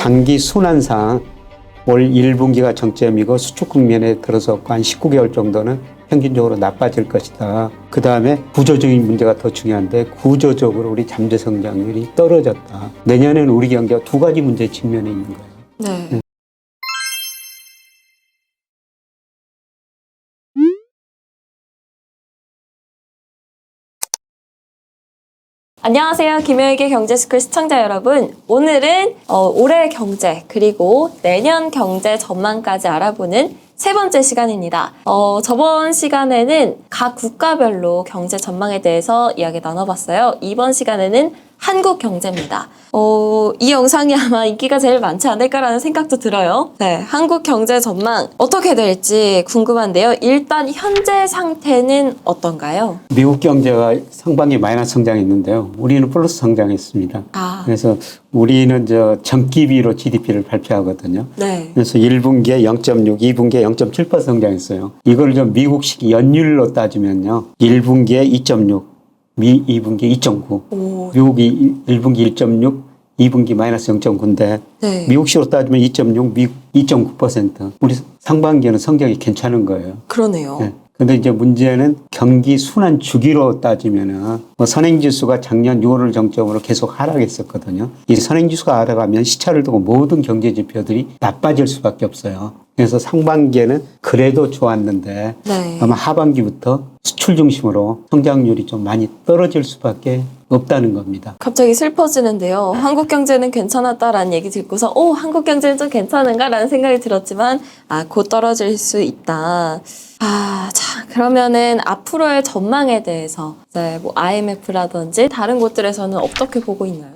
단기 순환상 올 1분기가 정점이고 수축 국면에 들어섰고 한 19개월 정도는 평균적으로 나빠질 것이다. 그 다음에 구조적인 문제가 더 중요한데 구조적으로 우리 잠재 성장률이 떨어졌다. 내년에는 우리 경제가 두 가지 문제에 직면해 있는 거예요. 네. 안녕하세요. 김효익의 경제스쿨 시청자 여러분. 오늘은 올해 경제 그리고 내년 경제 전망까지 알아보는 세 번째 시간입니다. 저번 시간에는 각 국가별로 경제 전망에 대해서 이야기 나눠봤어요. 이번 시간에는 한국 경제입니다. 이 영상이 아마 인기가 제일 많지 않을까라는 생각도 들어요. 네, 한국 경제 전망 어떻게 될지 궁금한데요. 일단 현재 상태는 어떤가요? 미국 경제가 상반기 마이너스 성장했는데요. 우리는 플러스 성장했습니다. 그래서 우리는 전기비로 GDP를 발표하거든요. 네. 그래서 1분기에 0.6, 2분기에 0.7% 성장했어요. 이걸 좀 미국식 연율로 따지면요. 1분기에 2.6, 2분기 2.9. 미국이 1분기 1.6, 2분기 마이너스 0.9인데 네. 미국식으로 따지면 2.6, 미국 2.9%. 우리 상반기에는 성적이 괜찮은 거예요. 그러네요. 네. 근데 이제 문제는 경기 순환 주기로 따지면은 선행지수가 작년 6월을 정점으로 계속 하락했었거든요. 이 선행지수가 하락하면 시차를 두고 모든 경제 지표들이 나빠질 수밖에 없어요. 그래서 상반기에는 그래도 좋았는데 네. 아마 하반기부터 수출 중심으로 성장률이 좀 많이 떨어질 수밖에 없다는 겁니다. 갑자기 슬퍼지는데요. 한국 경제는 괜찮았다라는 얘기 듣고서 한국 경제는 좀 괜찮은가라는 생각이 들었지만 곧 떨어질 수 있다. 자, 그러면은 앞으로의 전망에 대해서 뭐 IMF라든지 다른 곳들에서는 어떻게 보고 있나요?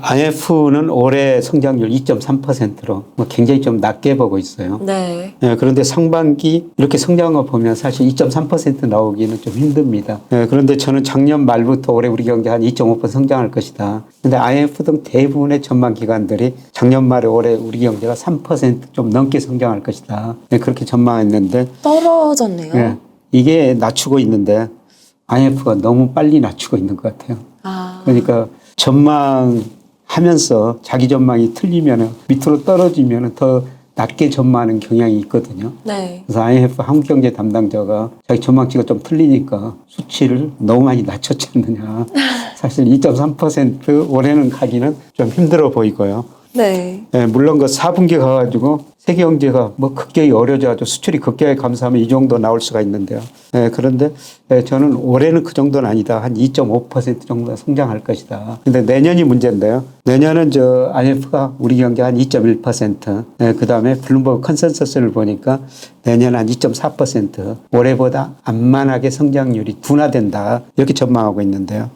IMF는 올해 성장률 2.3%로 굉장히 좀 낮게 보고 있어요. 네. 그런데 상반기 이렇게 성장한 거 보면 사실 2.3% 나오기는 좀 힘듭니다. 그런데 저는 작년 말부터 올해 우리 경제 한 2.5% 성장할 것이다. 그런데 IMF 등 대부분의 전망 기관들이 작년 말에 올해 우리 경제가 3% 넘게 성장할 것이다. 그렇게 전망했는데 떨어졌네요. 이게 낮추고 있는데 IMF가 너무 빨리 낮추고 있는 것 같아요. 그러니까 전망하면서 자기 전망이 틀리면 밑으로 떨어지면 더 낮게 전망하는 경향이 있거든요. 네. 그래서 IMF 한국경제 담당자가 자기 전망치가 좀 틀리니까 수치를 너무 많이 낮췄지 않느냐. 사실 2.3% 올해는 가기는 좀 힘들어 보이고요. 네. 물론 그 4분기 가가지고 세계 경제가 급격히 어려져가지고 수출이 급격히 감소하면 이 정도 나올 수가 있는데요. 그런데 저는 올해는 그 정도는 아니다. 한 2.5% 정도 성장할 것이다. 근데 내년이 문제인데요. 내년은 IMF가 우리 경제 한 2.1%, 그 다음에 블룸버그 컨센서스를 보니까 내년 한 2.4%, 올해보다 안만하게 성장률이 둔화된다. 이렇게 전망하고 있는데요.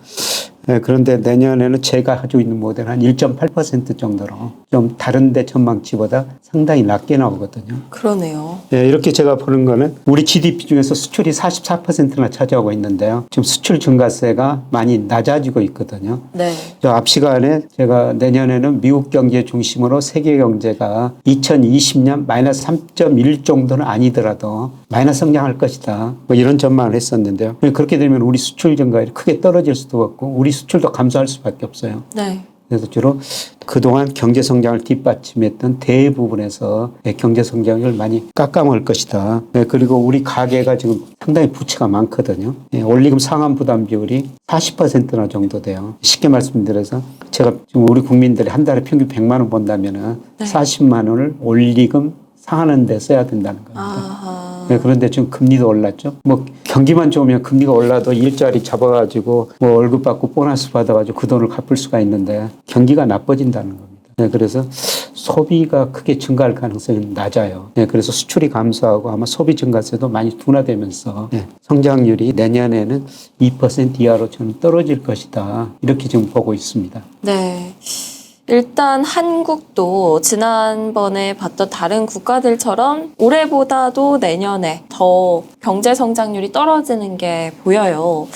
그런데 내년에는 제가 가지고 있는 모델은 한 1.8% 정도로 좀 다른 데 전망치보다 상당히 낮게 나오거든요. 그러네요. 이렇게 제가 보는 거는 우리 GDP 중에서 수출이 44%나 차지하고 있는데요. 지금 수출 증가세가 많이 낮아지고 있거든요. 네. 앞 시간에 제가 내년에는 미국 경제 중심으로 세계 경제가 2020년 마이너스 3.1 정도는 아니더라도 마이너스 성장할 것이다. 이런 전망을 했었는데요. 그렇게 되면 우리 수출 증가율이 크게 떨어질 수도 없고 우리 수출도 감소할 수밖에 없어요. 네. 그래서 주로 그동안 경제 성장을 뒷받침했던 대부분에서 경제 성장을 많이 깎아먹을 것이다. 그리고 우리 가계가 지금 상당히 부채가 많거든요. 원리금 상환 부담 비율이 40%나 정도 돼요. 쉽게 말씀드려서 제가 지금 우리 국민들이 한 달에 평균 100만 원 번다면은 40만 원을 원리금 상환하는 데 써야 된다는 겁니다. 그런데 지금 금리도 올랐죠. 경기만 좋으면 금리가 올라도 일자리 잡아가지고 월급 받고 보너스 받아가지고 그 돈을 갚을 수가 있는데 경기가 나빠진다는 겁니다. 그래서 소비가 크게 증가할 가능성이 낮아요. 그래서 수출이 감소하고 아마 소비 증가세도 많이 둔화되면서 성장률이 내년에는 2% 이하로 저는 떨어질 것이다. 이렇게 지금 보고 있습니다. 네. 일단 한국도 지난번에 봤던 다른 국가들처럼 올해보다도 내년에 더 경제 성장률이 떨어지는 게 보여요.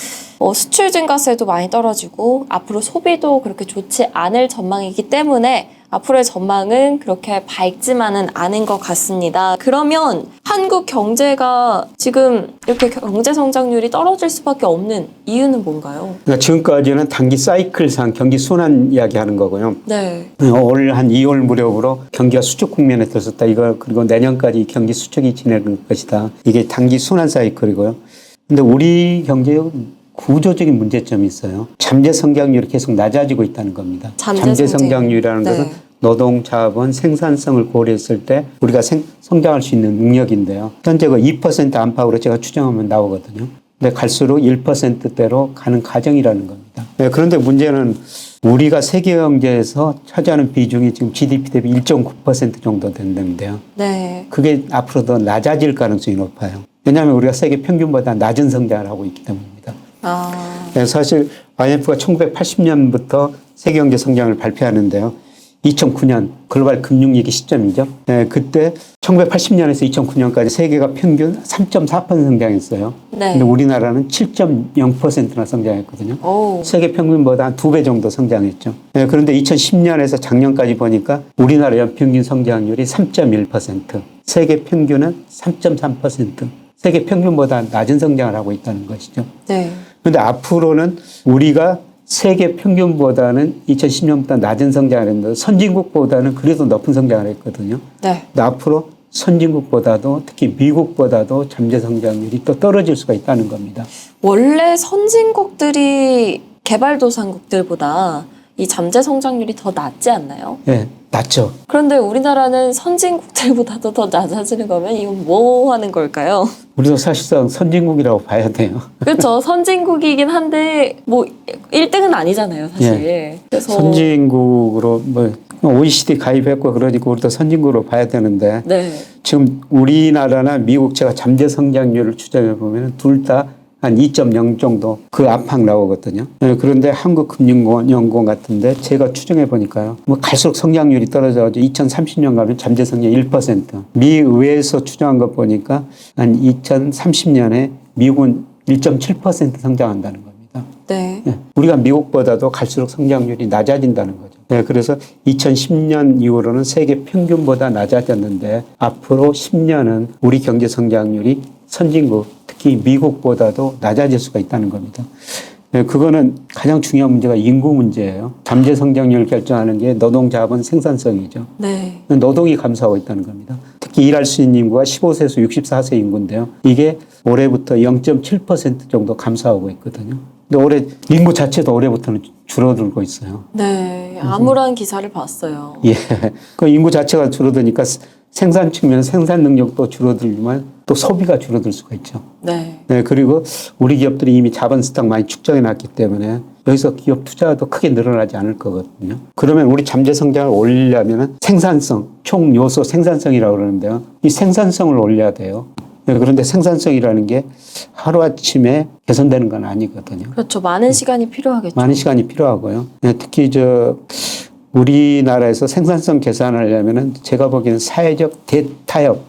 수출 증가세도 많이 떨어지고 앞으로 소비도 그렇게 좋지 않을 전망이기 때문에 앞으로의 전망은 그렇게 밝지만은 않은 것 같습니다. 그러면 한국 경제가 지금 이렇게 경제 성장률이 떨어질 수밖에 없는 이유는 뭔가요? 그러니까 지금까지는 단기 사이클상 경기 순환 이야기하는 거고요. 네. 올 한 2월 무렵으로 경기가 수축 국면에 들었다. 이거 그리고 내년까지 경기 수축이 진행될 것이다. 이게 단기 순환 사이클이고요. 근데 우리 경제의 구조적인 문제점이 있어요. 잠재 성장률이 계속 낮아지고 있다는 겁니다. 잠재 성장률이라는 네. 것은 노동, 자본, 생산성을 고려했을 때 우리가 성장할 수 있는 능력인데요. 현재 그 2% 안팎으로 제가 추정하면 나오거든요. 근데 갈수록 1%대로 가는 과정이라는 겁니다. 네, 그런데 문제는 우리가 세계 경제에서 차지하는 비중이 지금 GDP 대비 1.9% 정도 된다는데요. 네. 그게 앞으로 더 낮아질 가능성이 높아요. 왜냐하면 우리가 세계 평균보다 낮은 성장을 하고 있기 때문입니다. 네, 사실 IMF가 1980년부터 세계 경제 성장을 발표하는데요. 2009년 글로벌 금융위기 시점이죠. 네, 그때 1980년에서 2009년까지 세계가 평균 3.4% 성장했어요. 네. 근데 우리나라는 7.0%나 성장했거든요. 오. 세계 평균보다 한 2배 정도 성장했죠. 네, 그런데 2010년에서 작년까지 보니까 우리나라 연평균 성장률이 3.1%, 세계 평균은 3.3%, 세계 평균보다 낮은 성장을 하고 있다는 것이죠. 네. 그런데 앞으로는 우리가 세계 평균보다는 2010년보다 낮은 성장을 했는데 선진국보다는 그래도 높은 성장을 했거든요. 네. 근데 앞으로 선진국보다도 특히 미국보다도 잠재 성장률이 또 떨어질 수가 있다는 겁니다. 원래 선진국들이 개발도상국들보다 이 잠재 성장률이 더 낮지 않나요? 네, 낮죠. 그런데 우리나라는 선진국들보다도 더 낮아지는 거면 이건 뭐 하는 걸까요? 우리도 사실상 선진국이라고 봐야 돼요. 그렇죠. 선진국이긴 한데 뭐 1등은 아니잖아요, 사실. 그래서 선진국으로 뭐 OECD 가입했고 그러니까 우리도 선진국으로 봐야 되는데 네. 지금 우리나라나 미국 제가 잠재 성장률을 추정해 보면 둘 다 한 2.0 정도 그 안팎 나오거든요. 네, 그런데 한국금융연구원 같은데 제가 추정해 보니까요. 뭐 갈수록 성장률이 떨어져가지고 2030년 가면 잠재 성장 1%. 미 의회에서 추정한 것 보니까 한 2030년에 미국은 1.7% 성장한다는 겁니다. 네. 네, 우리가 미국보다도 갈수록 성장률이 낮아진다는 거죠. 네, 그래서 2010년 이후로는 세계 평균보다 낮아졌는데 앞으로 10년은 우리 경제 성장률이 선진국, 특히 미국보다도 낮아질 수가 있다는 겁니다. 네, 그거는 가장 중요한 문제가 인구 문제예요. 잠재 성장률을 결정하는 게 노동, 자본, 생산성이죠. 네. 노동이 감소하고 있다는 겁니다. 특히 일할 수 있는 인구가 15세에서 64세 인구인데요. 이게 올해부터 0.7% 정도 감소하고 있거든요. 근데 올해 인구 자체도 올해부터는 줄어들고 있어요. 네. 암울한 기사를 봤어요. 예. 그 인구 자체가 줄어드니까 생산 측면 생산 능력도 줄어들지만 또 소비가 줄어들 수가 있죠. 네. 네, 그리고 우리 기업들이 이미 자본 스탁 많이 축적해 놨기 때문에 여기서 기업 투자도 크게 늘어나지 않을 거거든요. 그러면 우리 잠재 성장을 올리려면 생산성, 총 요소 생산성이라고 그러는데요. 이 생산성을 올려야 돼요. 네, 그런데 생산성이라는 게 하루아침에 개선되는 건 아니거든요. 그렇죠. 많은 시간이 필요하겠죠. 많은 시간이 필요하고요. 네, 특히 우리나라에서 생산성 개선하려면은 제가 보기에는 사회적 대타협,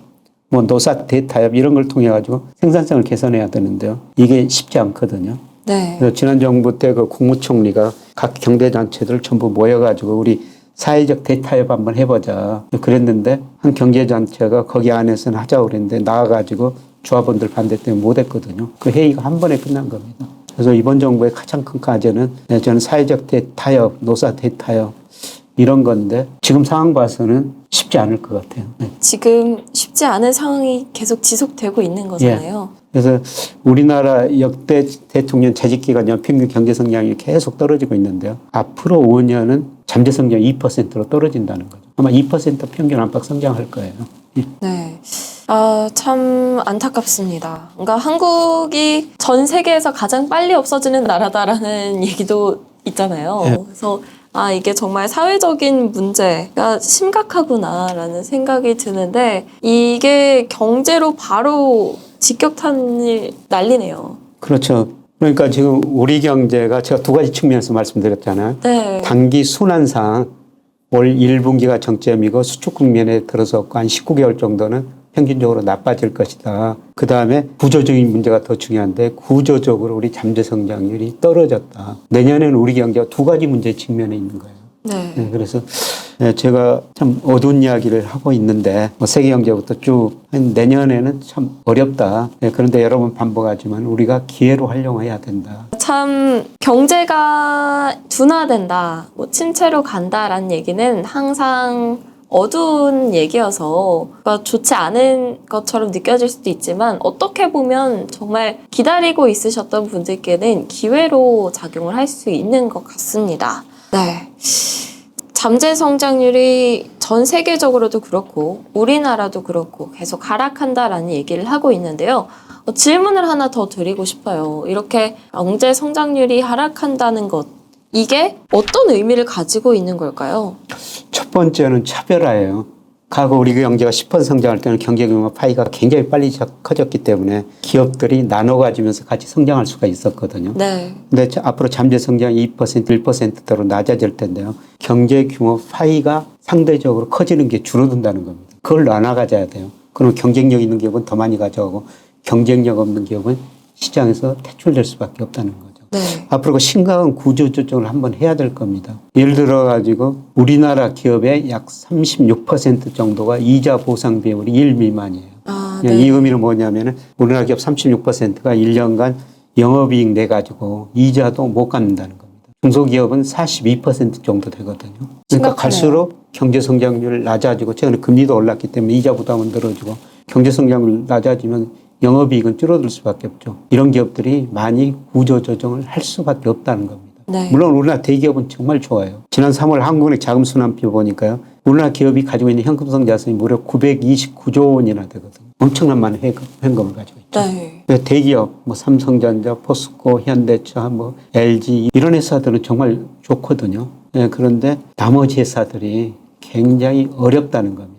뭐 노사 대타협 이런 걸 통해 가지고 생산성을 개선해야 되는데요. 이게 쉽지 않거든요. 네. 그래서 지난 정부 때 그 국무총리가 각 경제단체들 전부 모여가지고 우리 사회적 대타협 한번 해보자 그랬는데 한 경제단체가 거기 안에서는 하자고 그랬는데 나와가지고 조합원들 반대 때문에 못했거든요. 그 회의가 한 번에 끝난 겁니다. 그래서 이번 정부의 가장 큰 과제는 저는 사회적 대타협, 노사 대타협 이런 건데 지금 상황 봐서는 쉽지 않을 것 같아요. 네. 지금 쉽지 않은 상황이 계속 지속되고 있는 거잖아요. 그래서 우리나라 역대 대통령 재직기간 연평균 경제성장이 계속 떨어지고 있는데요. 앞으로 5년은 잠재성장 2%로 떨어진다는 거죠. 아마 2% 평균 안팎 성장할 거예요. 네. 아, 참 안타깝습니다. 그러니까 한국이 전 세계에서 가장 빨리 없어지는 나라다라는 얘기도 있잖아요. 네. 그래서 아, 이게 정말 사회적인 문제가 심각하구나라는 생각이 드는데 이게 경제로 바로 직격탄을 날리네요. 그렇죠. 그러니까 지금 우리 경제가 제가 두 가지 측면에서 말씀드렸잖아요. 네. 단기 순환상 올 1분기가 정점이고 수축 국면에 들어섰고 한 19개월 정도는 평균적으로 나빠질 것이다. 그 다음에 구조적인 문제가 더 중요한데 구조적으로 우리 잠재 성장률이 떨어졌다. 내년에는 우리 경제가 두 가지 문제 측면에 있는 거예요. 네. 그래서 제가 참 어두운 이야기를 하고 있는데 뭐 세계 경제부터 쭉 내년에는 참 어렵다. 그런데 여러 번 반복하지만 우리가 기회로 활용해야 된다. 참 경제가 둔화된다, 뭐 침체로 간다라는 얘기는 항상 어두운 얘기여서 그러니까 좋지 않은 것처럼 느껴질 수도 있지만 어떻게 보면 정말 기다리고 있으셨던 분들께는 기회로 작용을 할 수 있는 것 같습니다. 네. 잠재 성장률이 전 세계적으로도 그렇고 우리나라도 그렇고 계속 하락한다라는 얘기를 하고 있는데요. 질문을 하나 더 드리고 싶어요. 이렇게 경제 성장률이 하락한다는 것, 이게 어떤 의미를 가지고 있는 걸까요? 첫 번째는 차별화예요. 과거 우리 경제가 10% 성장할 때는 경제 규모 파이가 굉장히 빨리 커졌기 때문에 기업들이 나눠 가지면서 같이 성장할 수가 있었거든요. 네. 근데 앞으로 잠재 성장이 2%, 1%대로 낮아질 텐데요. 경제 규모 파이가 상대적으로 커지는 게 줄어든다는 겁니다. 그걸 나눠 가져야 돼요. 그럼 경쟁력 있는 기업은 더 많이 가져가고 경쟁력 없는 기업은 시장에서 퇴출될 수밖에 없다는 거죠. 네. 앞으로 심각한 구조 조정을 한번 해야 될 겁니다. 예를 들어 가지고 우리나라 기업의 약 36% 정도가 이자 보상 비율이 1 미만이에요. 아, 이 의미는 뭐냐면은 우리나라 기업 36%가 1년간 영업이익 내 가지고 이자도 못 갚는다는 겁니다. 중소기업은 42% 정도 되거든요. 그러니까 심각하네요. 갈수록 경제 성장률 낮아지고 최근에 금리도 올랐기 때문에 이자 부담은 늘어지고 경제 성장률 낮아지면 영업이익은 줄어들 수밖에 없죠. 이런 기업들이 많이 구조조정을 할 수밖에 없다는 겁니다. 네. 물론 우리나라 대기업은 정말 좋아요. 지난 3월 한국은행 자금순환표 보니까요. 우리나라 기업이 가지고 있는 현금성 자산이 무려 929조 원이나 되거든요. 엄청난 많은 현금을 가지고 있죠. 네. 대기업, 뭐 삼성전자, 포스코, 현대차, 뭐 LG 이런 회사들은 정말 좋거든요. 그런데 나머지 회사들이 굉장히 어렵다는 겁니다.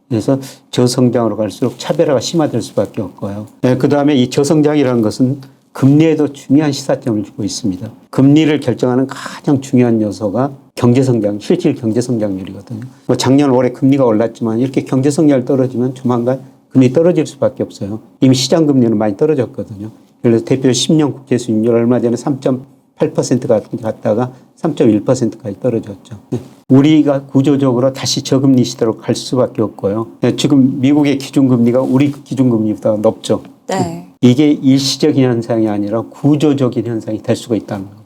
그래서 저성장으로 갈수록 차별화가 심화될 수밖에 없고요. 그 다음에 이 저성장이라는 것은 금리에도 중요한 시사점을 주고 있습니다. 금리를 결정하는 가장 중요한 요소가 경제성장, 실질 경제성장률이거든요. 뭐 작년 올해 금리가 올랐지만 이렇게 경제성장이 떨어지면 조만간 금리 떨어질 수밖에 없어요. 이미 시장금리는 많이 떨어졌거든요. 그래서 대표 10년 국제수익률 얼마 전에 3.8%가 갔다가 3.1%까지 떨어졌죠. 우리가 구조적으로 다시 저금리 시대로 갈 수밖에 없고요. 지금 미국의 기준금리가 우리 기준금리보다 높죠. 네. 이게 일시적인 현상이 아니라 구조적인 현상이 될 수가 있다는 겁니다.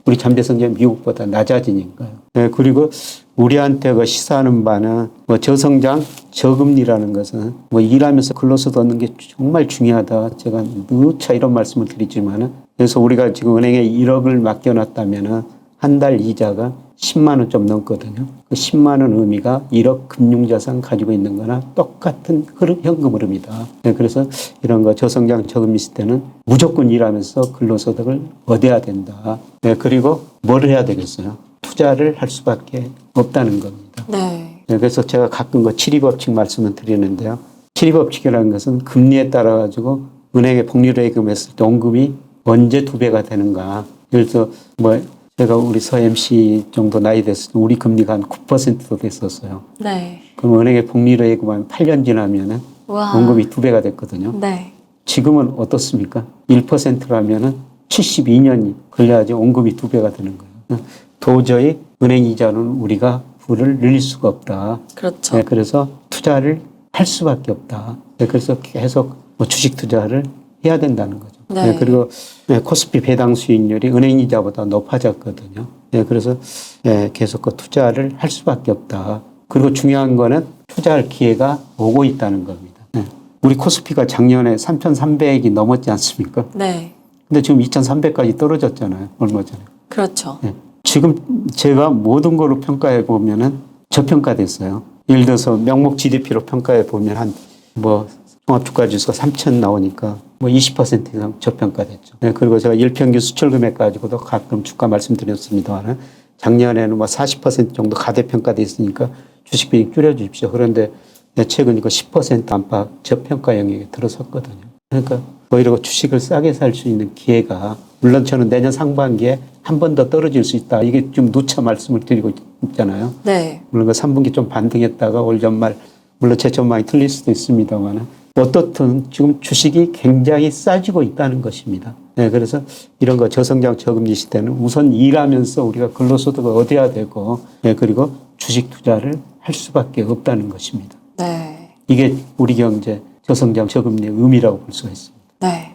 우리 잠재성장이 미국보다 낮아지니까요. 그리고 우리한테 그 시사하는 바는 뭐 저성장, 저금리라는 것은 뭐 일하면서 근로소득 얻는 게 정말 중요하다. 제가 누차 이런 말씀을 드리지만은 그래서 우리가 지금 은행에 1억을 맡겨놨다면은 한 달 이자가 10만 원 좀 넘거든요. 그 10만 원 의미가 1억 금융자산 가지고 있는 거나 똑같은 현금 흐름이다. 그래서 이런 거 저성장 저금리 시대는 무조건 일하면서 근로소득을 얻어야 된다. 그리고 뭘 해야 되겠어요? 투자를 할 수밖에 없다는 겁니다. 네. 그래서 제가 가끔 그 7.2법칙 말씀을 드리는데요. 7.2법칙이라는 것은 금리에 따라 가지고 은행에 복리로 예금했을 때 원금이 언제 2배가 되는가. 그래서 뭐 제가 우리 서 MC 정도 나이 됐을 때 우리 금리가 한 9%도 됐었어요. 네. 그럼 은행에 복리로 예금하면 8년 지나면은 와. 원금이 2배가 됐거든요. 네. 지금은 어떻습니까? 1%라면은 72년이 걸려야지 원금이 2배가 되는 거예요. 도저히 은행 이자는 우리가 부를 늘릴 수가 없다. 그렇죠. 그래서 투자를 할 수밖에 없다. 그래서 계속 뭐 주식 투자를 해야 된다는 거죠. 네. 그리고 코스피 배당 수익률이 은행 이자보다 높아졌거든요. 그래서 계속 그 투자를 할 수밖에 없다. 그리고 중요한 거는 투자할 기회가 오고 있다는 겁니다. 우리 코스피가 작년에 3,300이 넘었지 않습니까? 네. 근데 지금 2,300까지 떨어졌잖아요. 얼마 전에. 그렇죠. 지금 제가 모든 거로 평가해 보면은 저평가됐어요. 예를 들어서 명목 GDP로 평가해 보면 한 뭐 종합주가지수가 3,000 나오니까 뭐 20% 이상 저평가됐죠. 그리고 제가 일평균 수출 금액 가지고도 가끔 주가 말씀드렸습니다만 작년에는 뭐 40% 정도 가대평가돼 있으니까 주식 비중 줄여주십시오. 그런데 최근 이거 10% 안팎 저평가 영역에 들어섰거든요. 그러니까 오히려 주식을 싸게 살 수 있는 기회가 물론 저는 내년 상반기에 한 번 더 떨어질 수 있다. 이게 좀 누차 말씀을 드리고 있잖아요. 네. 물론 그 3분기 좀 반등했다가 올 연말 물론 제 전망이 틀릴 수도 있습니다만 어떻든 지금 주식이 굉장히 싸지고 있다는 것입니다. 네, 그래서 이런 거 저성장 저금리 시대는 우선 일하면서 우리가 근로소득을 얻어야 되고, 네, 그리고 주식 투자를 할 수밖에 없다는 것입니다. 네. 이게 우리 경제 저성장 저금리의 의미라고 볼 수가 있습니다. 네.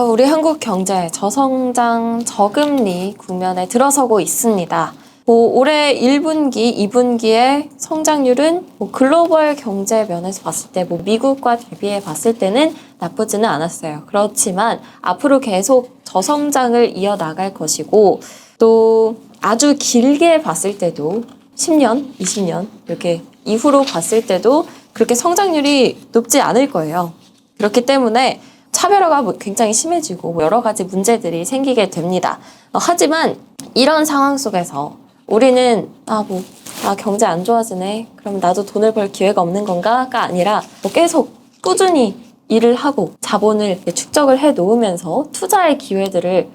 우리 한국 경제 저성장 저금리 국면에 들어서고 있습니다. 올해 1분기, 2분기의 성장률은 글로벌 경제 면에서 봤을 때 미국과 대비해 봤을 때는 나쁘지는 않았어요. 그렇지만 앞으로 계속 저성장을 이어나갈 것이고 또 아주 길게 봤을 때도 10년, 20년 이렇게 이후로 봤을 때도 그렇게 성장률이 높지 않을 거예요. 그렇기 때문에 차별화가 굉장히 심해지고 여러 가지 문제들이 생기게 됩니다. 하지만 이런 상황 속에서 우리는 경제 안 좋아지네. 그럼 나도 돈을 벌 기회가 없는 건가가 아니라 계속 꾸준히 일을 하고 자본을 축적을 해 놓으면서 투자의 기회들을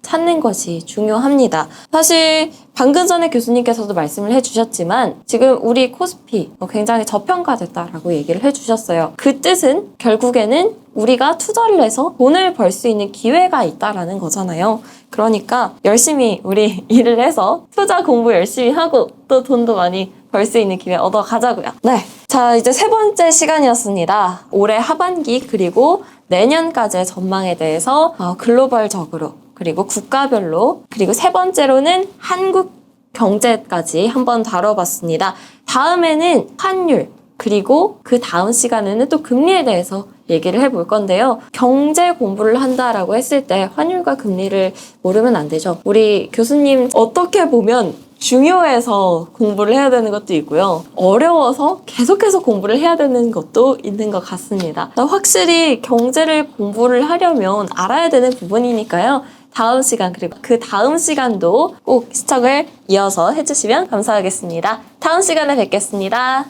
찾는 것이 중요합니다. 사실 방금 전에 교수님께서도 말씀을 해주셨지만 지금 우리 코스피 굉장히 저평가됐다라고 얘기를 해주셨어요. 그 뜻은 결국에는 우리가 투자를 해서 돈을 벌 수 있는 기회가 있다라는 거잖아요. 그러니까 열심히 우리 일을 해서 투자 공부 열심히 하고 또 돈도 많이 벌 수 있는 기회 얻어 가자고요. 네. 자, 이제 세 번째 시간이었습니다. 올해 하반기 그리고 내년까지의 전망에 대해서 글로벌적으로 그리고 국가별로 그리고 세 번째로는 한국 경제까지 한번 다뤄봤습니다. 다음에는 환율 그리고 그 다음 시간에는 또 금리에 대해서 얘기를 해볼 건데요. 경제 공부를 한다라고 했을 때 환율과 금리를 모르면 안 되죠. 우리 교수님 어떻게 보면 중요해서 공부를 해야 되는 것도 있고요. 어려워서 계속해서 공부를 해야 되는 것도 있는 것 같습니다. 확실히 경제를 공부를 하려면 알아야 되는 부분이니까요. 다음 시간 그리고 그 다음 시간도 꼭 시청을 이어서 해주시면 감사하겠습니다. 다음 시간에 뵙겠습니다.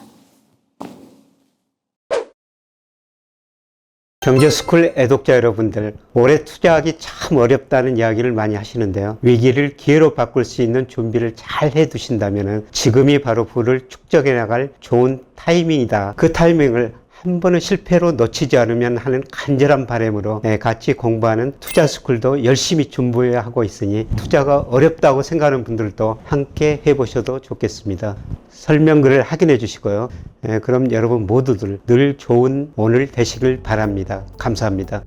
경제스쿨 애독자 여러분들, 올해 투자하기 참 어렵다는 이야기를 많이 하시는데요. 위기를 기회로 바꿀 수 있는 준비를 잘 해두신다면 지금이 바로 부를 축적해 나갈 좋은 타이밍이다. 그 타이밍을 한 번은 실패로 놓치지 않으면 하는 간절한 바람으로 같이 공부하는 투자스쿨도 열심히 준비해야 하고 있으니 투자가 어렵다고 생각하는 분들도 함께 해보셔도 좋겠습니다. 설명글을 확인해 주시고요. 그럼 여러분 모두들 늘 좋은 오늘 되시길 바랍니다. 감사합니다.